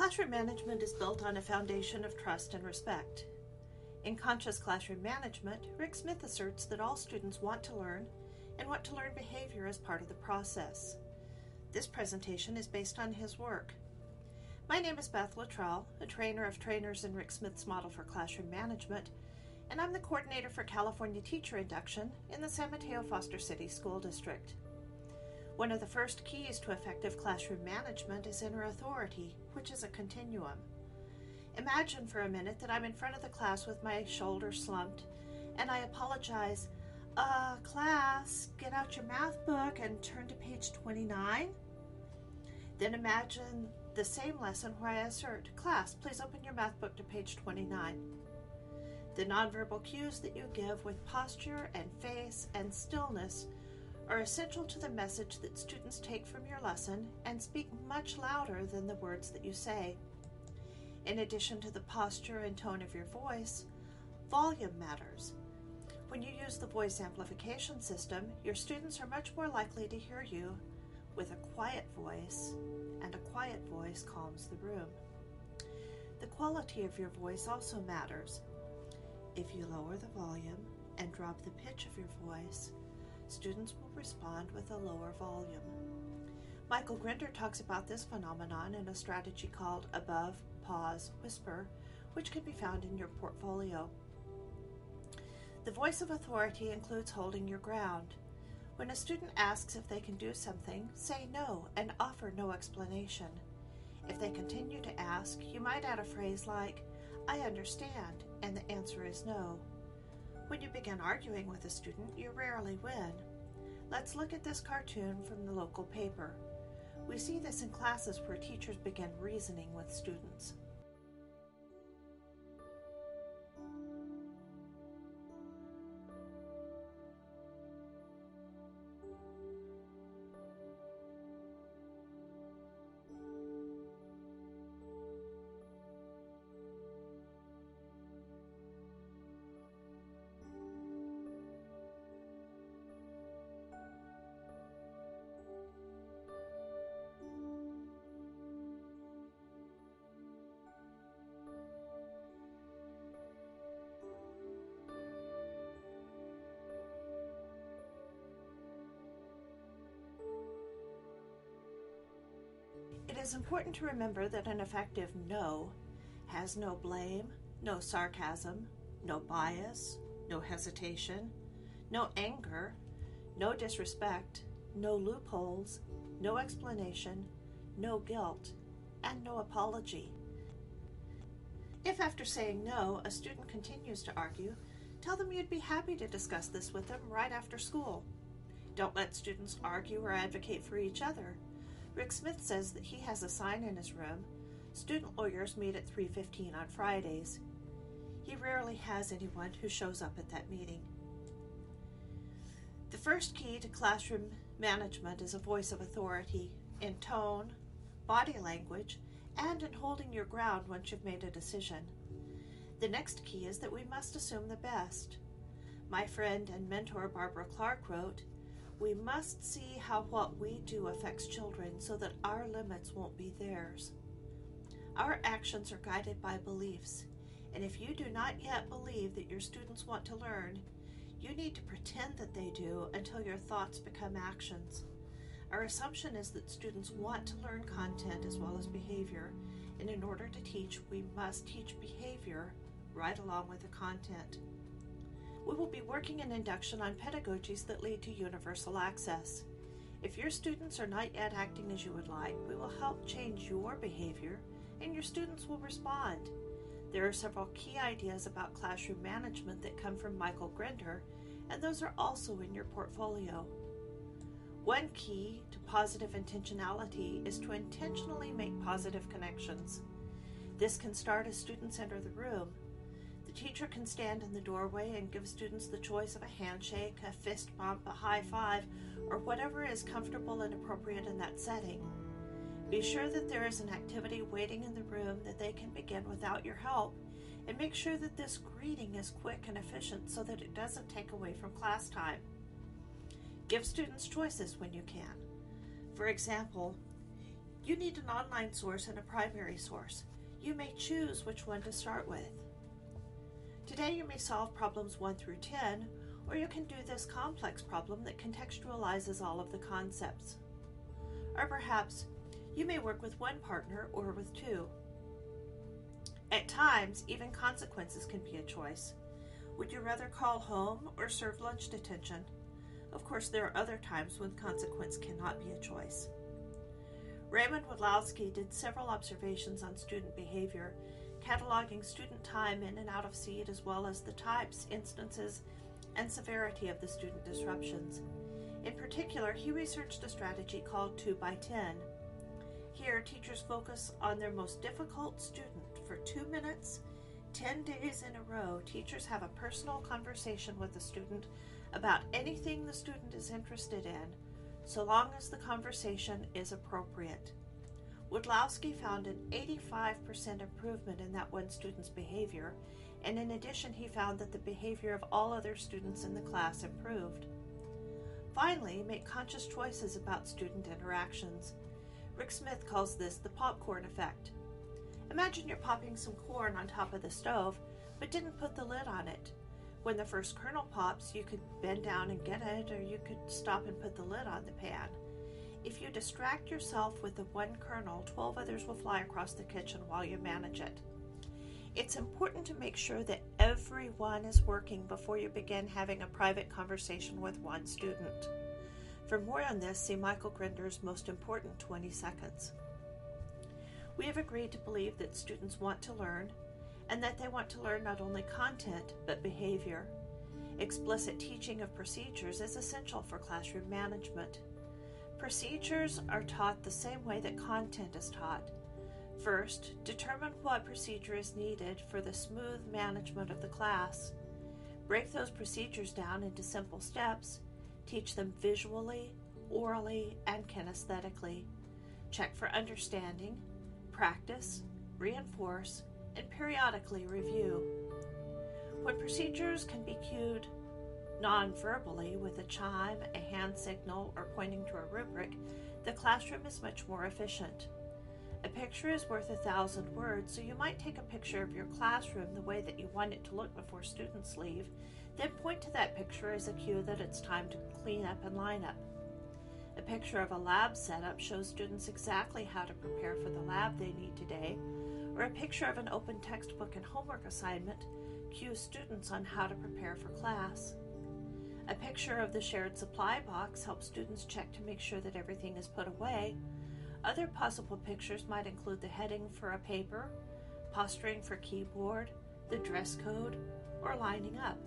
Classroom management is built on a foundation of trust and respect. In Conscious Classroom Management, Rick Smith asserts that all students want to learn and want to learn behavior as part of the process. This presentation is based on his work. My name is Beth Luttrell, a trainer of trainers in Rick Smith's model for classroom management, and I'm the coordinator for California Teacher Induction in the San Mateo Foster City School District. One of the first keys to effective classroom management is inner authority, which is a continuum. Imagine for a minute that I'm in front of the class with my shoulders slumped, and I apologize, class, get out your math book and turn to page 29. Then imagine the same lesson where I assert, class, please open your math book to page 29. The nonverbal cues that you give with posture and face and stillness are essential to the message that students take from your lesson and speak much louder than the words that you say. In addition to the posture and tone of your voice, volume matters. When you use the voice amplification system, your students are much more likely to hear you with a quiet voice, and a quiet voice calms the room. The quality of your voice also matters. If you lower the volume and drop the pitch of your voice, students will respond with a lower volume. Michael Grinder talks about this phenomenon in a strategy called Above, Pause, Whisper, which can be found in your portfolio. The voice of authority includes holding your ground. When a student asks if they can do something, say no and offer no explanation. If they continue to ask, you might add a phrase like, I understand, and the answer is no. When you begin arguing with a student, you rarely win. Let's look at this cartoon from the local paper. We see this in classes where teachers begin reasoning with students. It is important to remember that an effective no has no blame, no sarcasm, no bias, no hesitation, no anger, no disrespect, no loopholes, no explanation, no guilt, and no apology. If after saying no, a student continues to argue, tell them you'd be happy to discuss this with them right after school. Don't let students argue or advocate for each other. Rick Smith says that he has a sign in his room, student lawyers meet at 3:15 on Fridays. He rarely has anyone who shows up at that meeting. The first key to classroom management is a voice of authority in tone, body language, and in holding your ground once you've made a decision. The next key is that we must assume the best. My friend and mentor Barbara Clark wrote, we must see how what we do affects children so that our limits won't be theirs. Our actions are guided by beliefs, and if you do not yet believe that your students want to learn, you need to pretend that they do until your thoughts become actions. Our assumption is that students want to learn content as well as behavior, and in order to teach, we must teach behavior right along with the content. We will be working in Induction on pedagogies that lead to universal access. If your students are not yet acting as you would like, we will help change your behavior and your students will respond. There are several key ideas about classroom management that come from Michael Grinder, and those are also in your portfolio. One key to positive intentionality is to intentionally make positive connections. This can start as students enter the room. The teacher can stand in the doorway and give students the choice of a handshake, a fist bump, a high five, or whatever is comfortable and appropriate in that setting. Be sure that there is an activity waiting in the room that they can begin without your help, and make sure that this greeting is quick and efficient so that it doesn't take away from class time. Give students choices when you can. For example, You need an online source and a primary source. You may choose which one to start with. Today you may solve problems 1 through 10, or you can do this complex problem that contextualizes all of the concepts. Or perhaps you may work with one partner or with two. At times, even consequences can be a choice. Would you rather call home or serve lunch detention? Of course, there are other times when consequence cannot be a choice. Raymond Wadlowski did several observations on student behavior, cataloging student time in and out of seat as well as the types, instances, and severity of the student disruptions. In particular, he researched a strategy called 2 by 10. Here, teachers focus on their most difficult student. For 2 minutes, 10 days in a row, teachers have a personal conversation with the student about anything the student is interested in, so long as the conversation is appropriate. Wadlowski found an 85% improvement in that one student's behavior, and in addition he found that the behavior of all other students in the class improved. Finally, make conscious choices about student interactions. Rick Smith calls this the popcorn effect. Imagine you're popping some corn on top of the stove, but didn't put the lid on it. When the first kernel pops, you could bend down and get it, or you could stop and put the lid on the pan. If you distract yourself with the one kernel, 12 others will fly across the kitchen while you manage it. It's important to make sure that everyone is working before you begin having a private conversation with one student. For more on this, see Michael Grinder's Most Important 20 Seconds. We have agreed to believe that students want to learn, and that they want to learn not only content, but behavior. Explicit teaching of procedures is essential for classroom management. Procedures are taught the same way that content is taught. First, determine what procedure is needed for the smooth management of the class. Break those procedures down into simple steps. Teach them visually, orally, and kinesthetically. Check for understanding, practice, reinforce, and periodically review. When procedures can be cued non-verbally with a chime, a hand signal, or pointing to a rubric, the classroom is much more efficient. A picture is worth 1,000 words, so you might take a picture of your classroom the way that you want it to look before students leave, then point to that picture as a cue that it's time to clean up and line up. A picture of a lab setup shows students exactly how to prepare for the lab they need today, or a picture of an open textbook and homework assignment cues students on how to prepare for class. A picture of the shared supply box helps students check to make sure that everything is put away. Other possible pictures might include the heading for a paper, posturing for keyboard, the dress code, or lining up.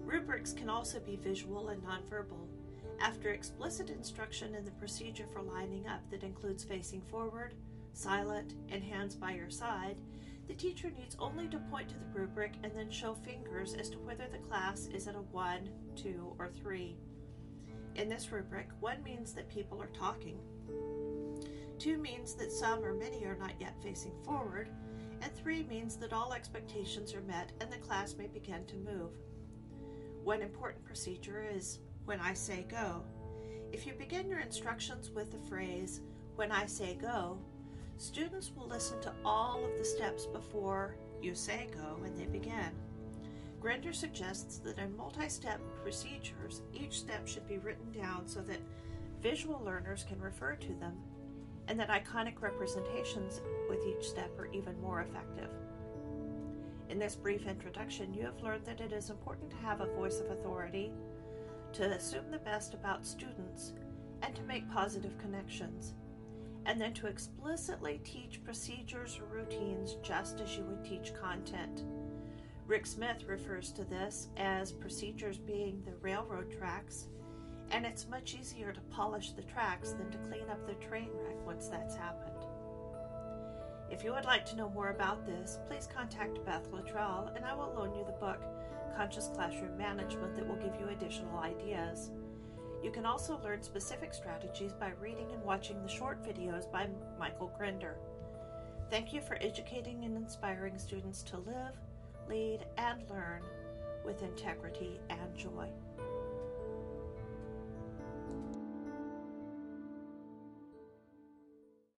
Rubrics can also be visual and nonverbal. After explicit instruction in the procedure for lining up that includes facing forward, silent, and hands by your side, the teacher needs only to point to the rubric and then show fingers as to whether the class is at a 1, 2, or 3. In this rubric, 1 means that people are talking, 2 means that some or many are not yet facing forward, and 3 means that all expectations are met and the class may begin to move. One important procedure is when I say go. If you begin your instructions with the phrase, when I say go, students will listen to all of the steps before you say go and they begin. Grinder suggests that in multi-step procedures, each step should be written down so that visual learners can refer to them, and that iconic representations with each step are even more effective. In this brief introduction, you have learned that it is important to have a voice of authority, to assume the best about students, and to make positive connections, and then to explicitly teach procedures or routines just as you would teach content. Rick Smith refers to this as procedures being the railroad tracks, and it's much easier to polish the tracks than to clean up the train wreck once that's happened. If you would like to know more about this, please contact Beth Luttrell and I will loan you the book, Conscious Classroom Management, that will give you additional ideas. You can also learn specific strategies by reading and watching the short videos by Michael Grinder. Thank you for educating and inspiring students to live, lead, and learn with integrity and joy.